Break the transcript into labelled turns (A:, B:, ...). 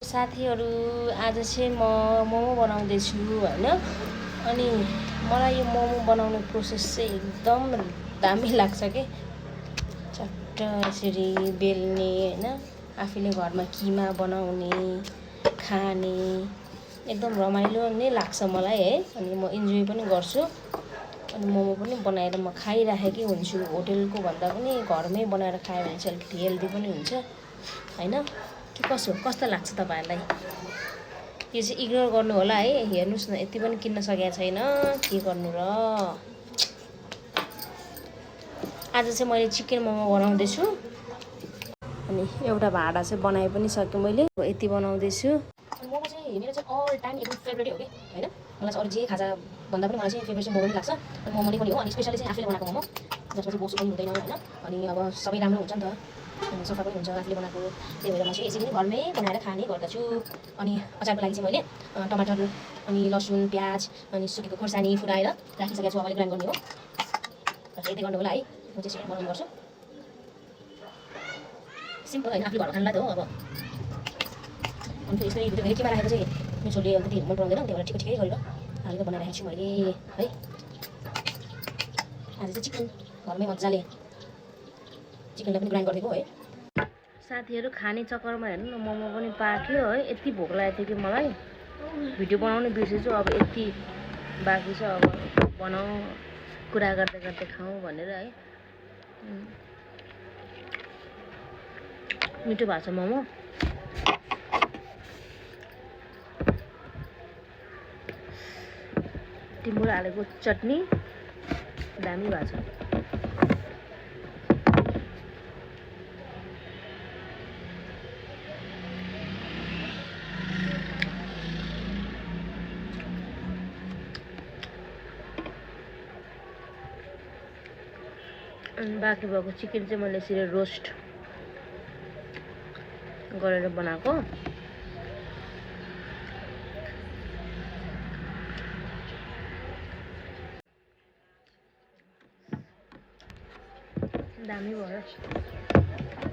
A: साथीहरू आज चाहिँ म मोमो बनाउँदैछु हैन। अनि मलाई यो मोमो बनाउने प्रोसेस चाहिँ एकदम दामी लाग्छ के। चट्ट यसरी बेल्ने हैन, आफूले घरमा किमा बनाउने खाने एकदम रमाइलो नै लाग्छ मलाई है। अनि म इन्जोय पनि गर्छु। अनि मोमो पनि बनाएर म खाइराखेकै हुन्छु। होटेलको भन्दा पनि घरमै बनाएर खायो भने चाहिँ अलिकति हेल्दी पनि हुन्छ हैन। के कस्तो लाग्छ तपाईहरुलाई? यो चाहिँ इग्नोर गर्नु होला है। हेर्नुस् न, यति पनि किन्न सकेको छैन, के गर्नु र। आज चाहिँ मैले चिकन मोमो बनाउँदैछु। अनि एउटा भाँडा चाहिँ बनाए पनि सके मैले। यति बनाउँदैछु। मोमो चाहिँ मेरो चाहिँ अल टाइम एकदम फेभरेट हो के हैन। मलाई चाहिँ अरु जे खाजा भन्दा पनि मलाई चाहिँ फेभरेट चाहिँ मोमो नै लाग्छ। अनि मोमो नै पनि हो। अनि स्पेशली चाहिँ आफूले बनाएको मोमो जसमा चाहिँ बोसो पनि हुँदैन हैन। अनि अब सबै राम्रो हुन्छ नि त, अनि सफा पनि हुन्छ आफूले बनाएको। त्यही भएर म चाहिँ यसरी नै घरमै बनाएर खाने गर्दछु। अनि अचारको लागि चाहिँ मैले टमाटर अनि लसुन प्याज अनि सुकेको खोर्सानी फुटाएर राखिसकेको छु। अब ग्राइन्ड गर्ने हो। यतै गर्नु होला है। म चाहिँ यसरी बनाउने गर्छु। सिम्पल हैन, आफूले घरमा खानुलाई त हो। अब अनि फेरि यस्तै भिडियो केमा राखेको चाहिँ मेरो छोरीले अलिकति मन पराउँदैन। त्यही भएर ठिकै गरेर हालेर बनाइराखेको छु मैले है। आज चाहिँ चिकन घरमै मजाले चिकनलाई पनि ग्राइन्ड गरिदिएको है। साथीहरू खाने चक्करमा हेर्नु न, मोमो पनि पाक्यो है। यति भोक लागेको थियो कि मलाई, भिडियो बनाउनै बिर्सेछु। अब यति बाँकी छ, अब बनाऊ, कुरा गर्दै गर्दै खाऊँ भनेर है। मिठो भएको छ मोमो। टिमुर हालेको चटनी दामी भएको छ। अनि बाँकी भएको चिकन चाहिँ मैले यसरी रोस्ट गरेर बनाएको। दामी भयो।